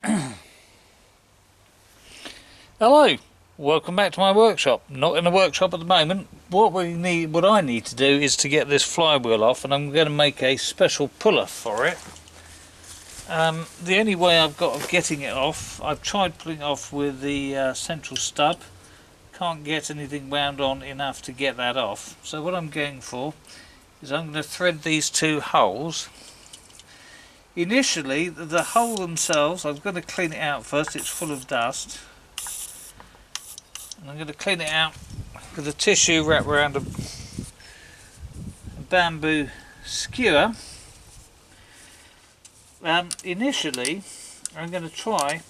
Hello, welcome back to my workshop. Not in the workshop at the moment. What I need to do is to get this flywheel off, and I'm going to make a special puller for it. The only way I've got of getting it off, I've tried pulling it off with the central stub. Can't get anything wound on enough to get that off. So what I'm going for is I'm going to thread these two holes. Initially, the hole themselves, I'm going to clean it out first. It's full of dust. And I'm going to clean it out with a tissue wrapped around a bamboo skewer. Initially, I'm going to try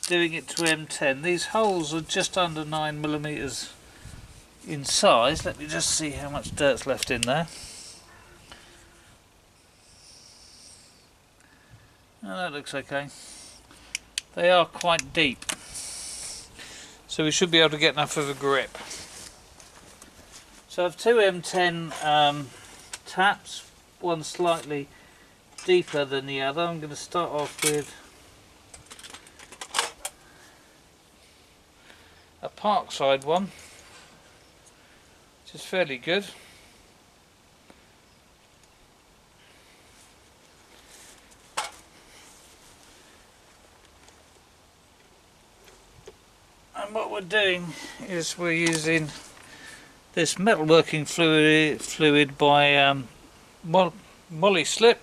doing it to M10. These holes are just under 9mm in size. Let me just see how much dirt's left in there. Oh, that looks okay. They are quite deep, so we should be able to get enough of a grip. So I have two M10 taps, one slightly deeper than the other. I'm going to start off with a Parkside one, which is fairly good. And what we're doing is we're using this metalworking fluid by Molly Slip.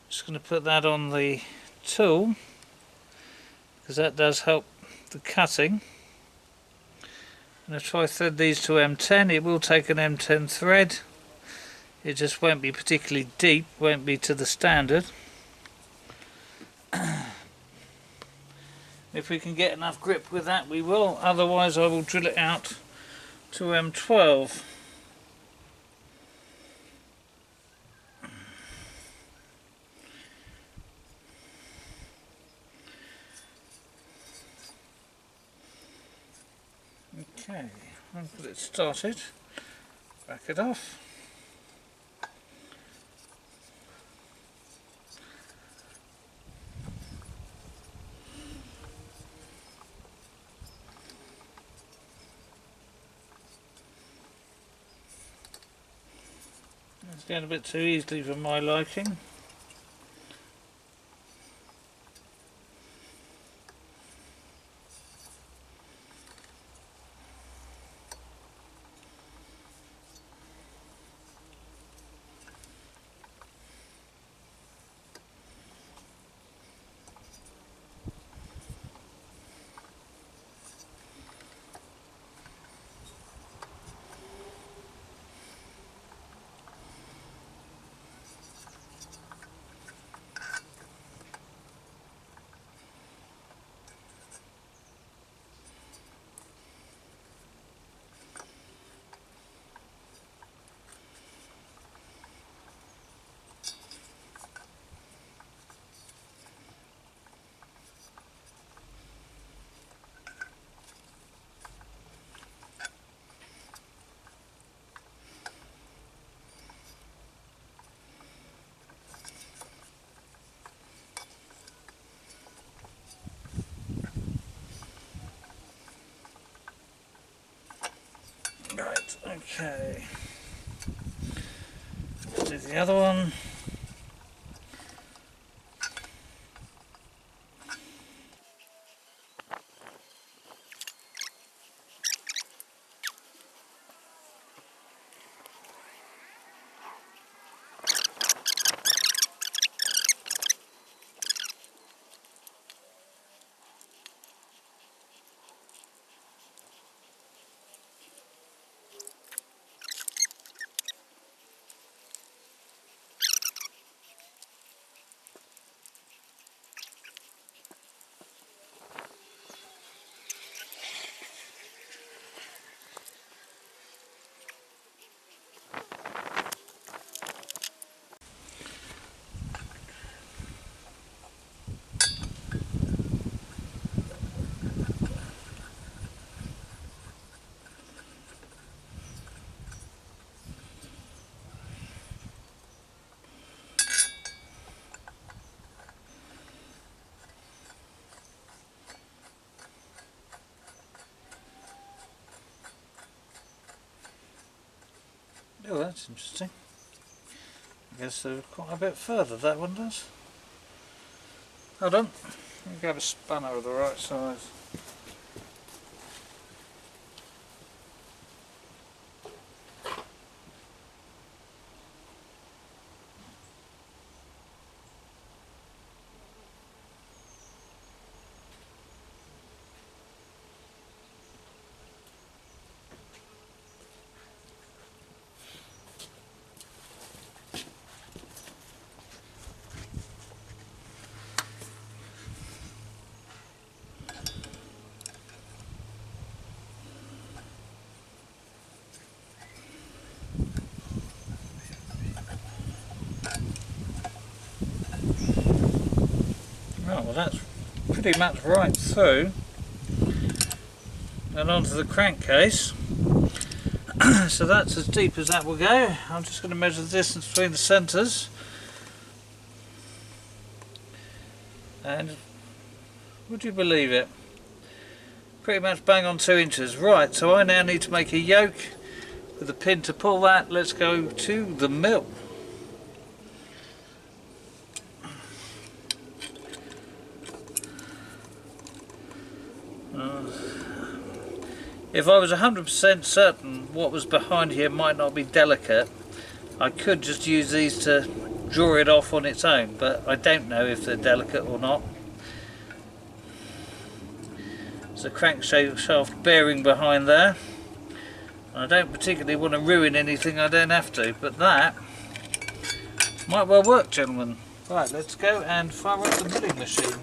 Just going to put that on the tool because that does help the cutting. I'm going to try thread these to M10. It will take an M10 thread. It just won't be particularly deep, won't be to the standard. If we can get enough grip with that, we will. Otherwise I will drill it out to M12. Okay, I'll get it started. Back it off. It's going a bit too easily for my liking. Right, okay. Let's do the other one. Oh, that's interesting. I guess they're quite a bit further, that one does. Hold on, let me grab a spanner of the right size. Oh, well, that's pretty much right through and onto the crankcase. So that's as deep as that will go. I'm just going to measure the distance between the centres, and would you believe it, pretty much bang on 2 inches. Right, so I now need to make a yoke with a pin to pull that. Let's go to the mill. If I was 100% certain what was behind here might not be delicate, I could just use these to draw it off on its own, but I don't know if they're delicate or not. There's a crankshaft bearing behind there. I don't particularly want to ruin anything I don't have to, but that might well work, gentlemen. Right, let's go and fire up the milling machine.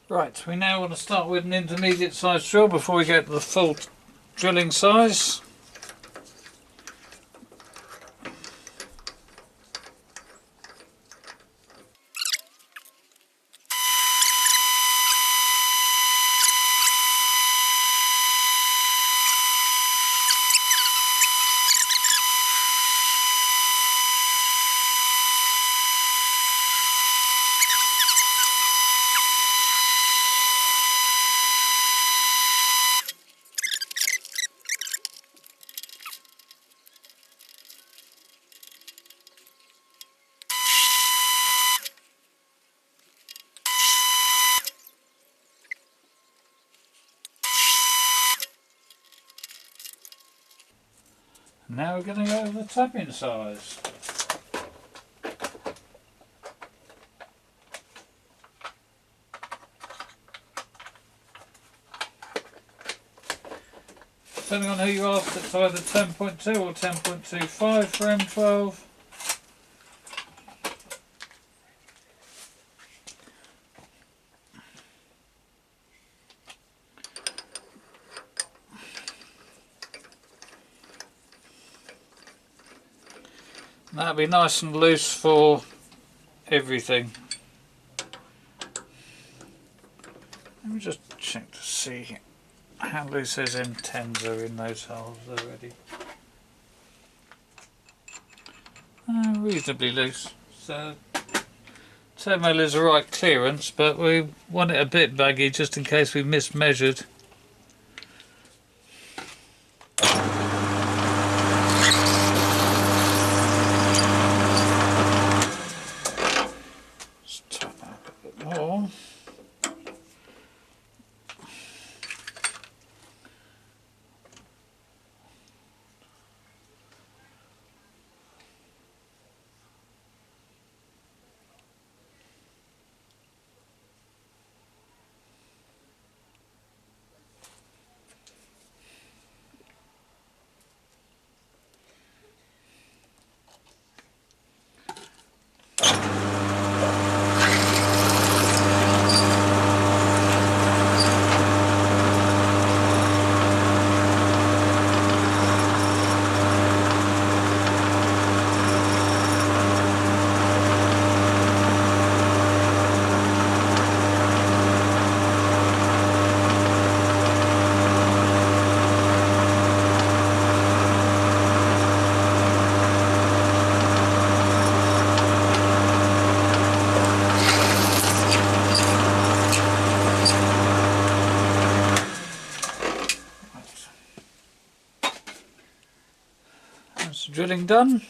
Right, we now want to start with an intermediate size drill before we get to the full drilling size. Now we're going to go to the tapping size. Depending on who you ask, it's either 10.2 or 10.25 for M12. That'll be nice and loose for everything. Let me just check to see how loose those M10s are in those holes already. Reasonably loose. So 10mm is the right clearance, but we want it a bit baggy just in case we mismeasured. drilling done.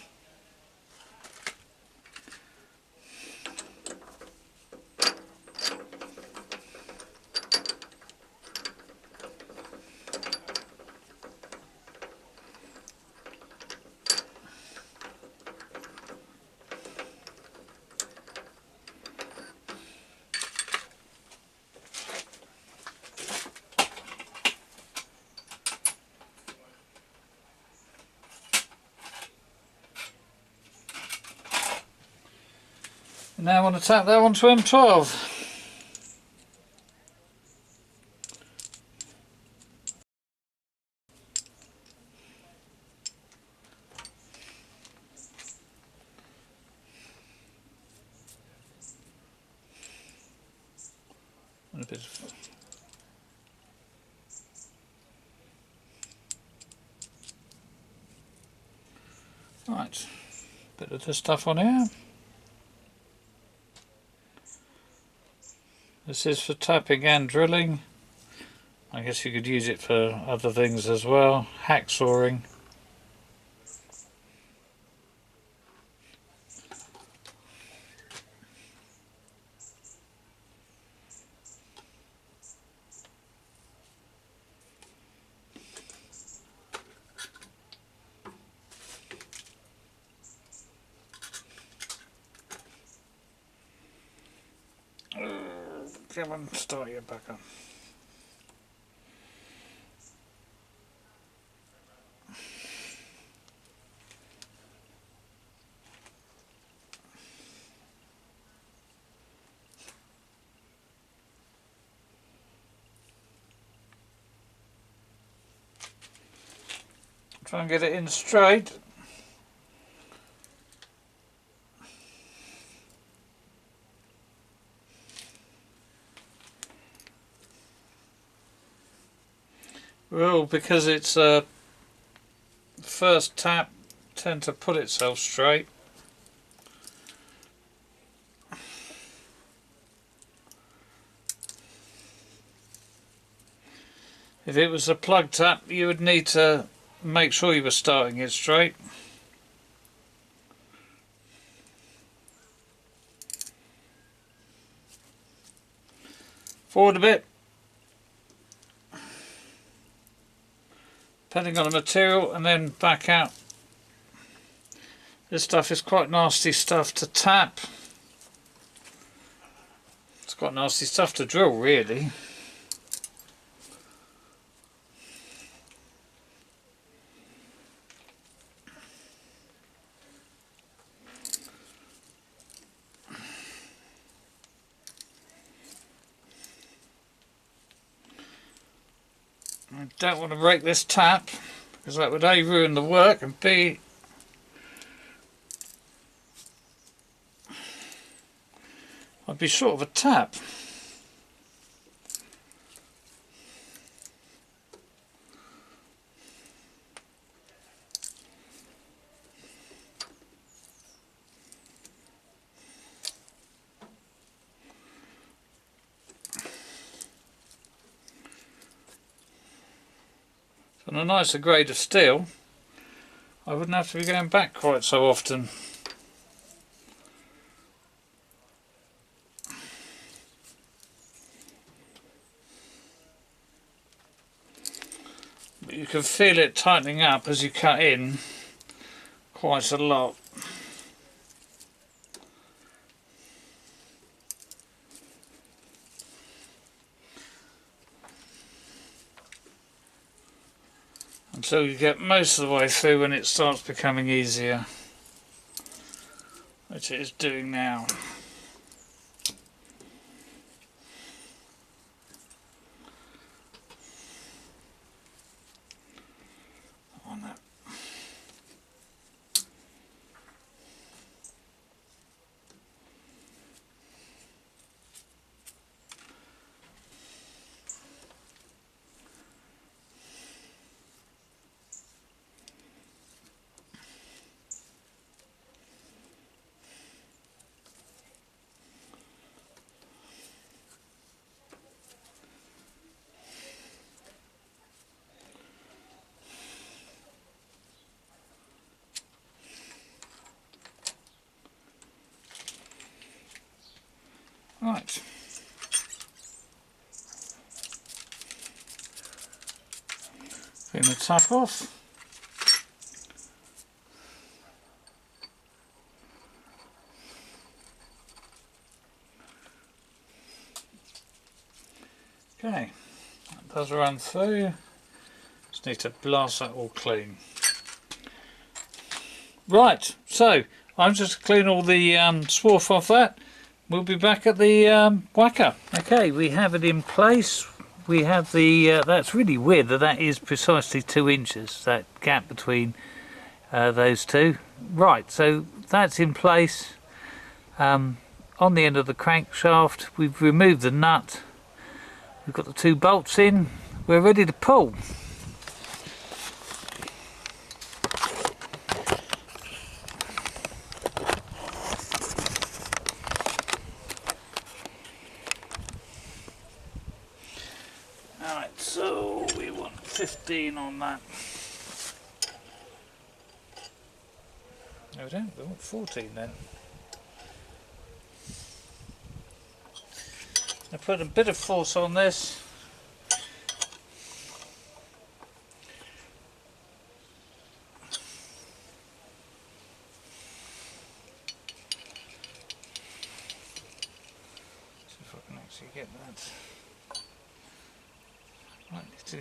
Now I want to tap that onto M12. And a bit of right, bit of this stuff on here. This is for tapping and drilling. I guess you could use it for other things as well. Hacksawing. Come on, start your back up. Try and get it in straight. Well, because it's a first tap, tend to put itself straight. If it was a plug tap, you would need to make sure you were starting it straight. Forward a bit. Depending on the material, and then back out. This stuff is quite nasty stuff to tap. It's quite nasty stuff to drill, really. I don't want to break this tap, because that would A, ruin the work, and B, I'd be short of a tap. On a nicer grade of steel, I wouldn't have to be going back quite so often. But you can feel it tightening up as you cut in quite a lot. Until you get most of the way through, when it starts becoming easier, which it is doing now. On that. Right. Clean the tap off. Okay, that does run through. Just need to blast that all clean. Right, so I'm just to clean all the swarf off that. We'll be back at the Wacker. Okay, we have it in place. We have the, that's really weird that is precisely 2 inches, that gap between those two. Right, so that's in place on the end of the crankshaft. We've removed the nut. We've got the 2 bolts in. We're ready to pull. Alright, so we want 15 on that. No, we don't. We want 14 then. I put a bit of force on this. See if I can actually get that. Might need to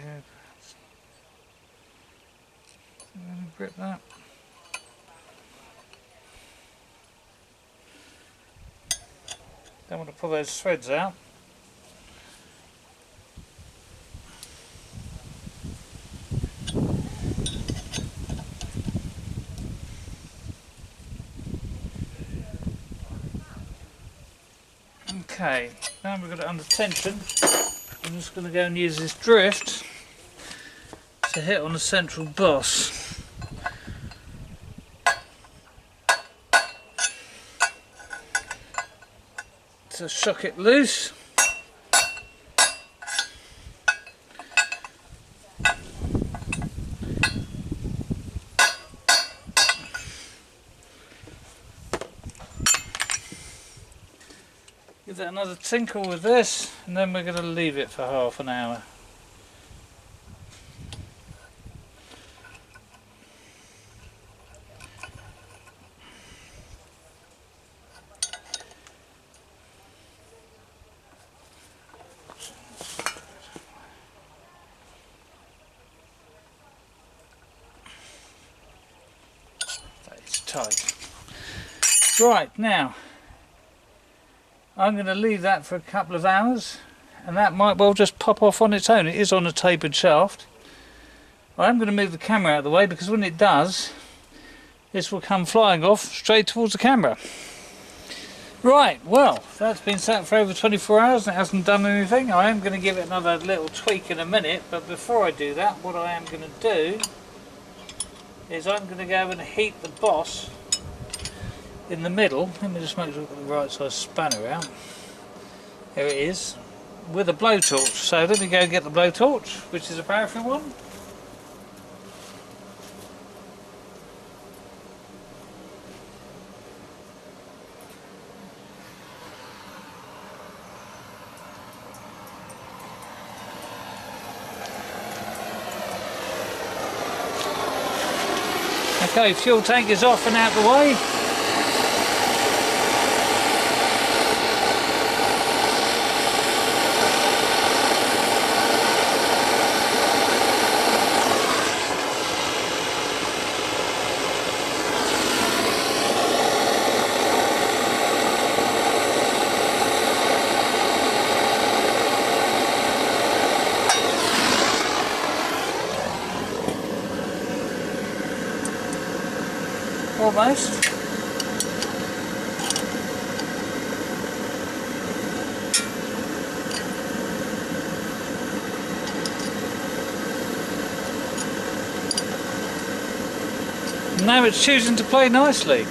grip that. Don't want to pull those threads out. Okay, now we've got it under tension. I'm just going to go and use this drift to hit on the central boss. To shock it loose. Give that another tinkle with this, and then we're going to leave it for half an hour. That is tight. Right, now I'm going to leave that for a couple of hours, and that might well just pop off on its own. It is on a tapered shaft. I'm going to move the camera out of the way, because when it does, this will come flying off straight towards the camera. Right, well, that's been sat for over 24 hours and it hasn't done anything. I am going to give it another little tweak in a minute, but before I do that, what I am going to do is I'm going to go and heat the boss in the middle. Let me just make sure I've got the right size spanner out. There it is, with a blowtorch. So let me go and get the blowtorch, which is a paraffin one. Okay, fuel tank is off and out the way. Almost. Now it's choosing to play nicely.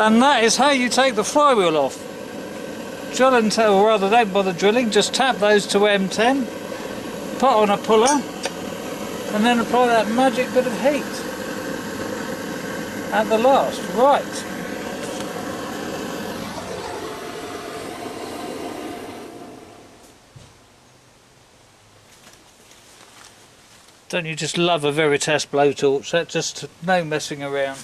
And that is how you take the flywheel off. Drill until, or rather don't bother drilling, just tap those to M10, put on a puller, and then apply that magic bit of heat at the last. Right. Don't you just love a Veritas blowtorch? That just no messing around.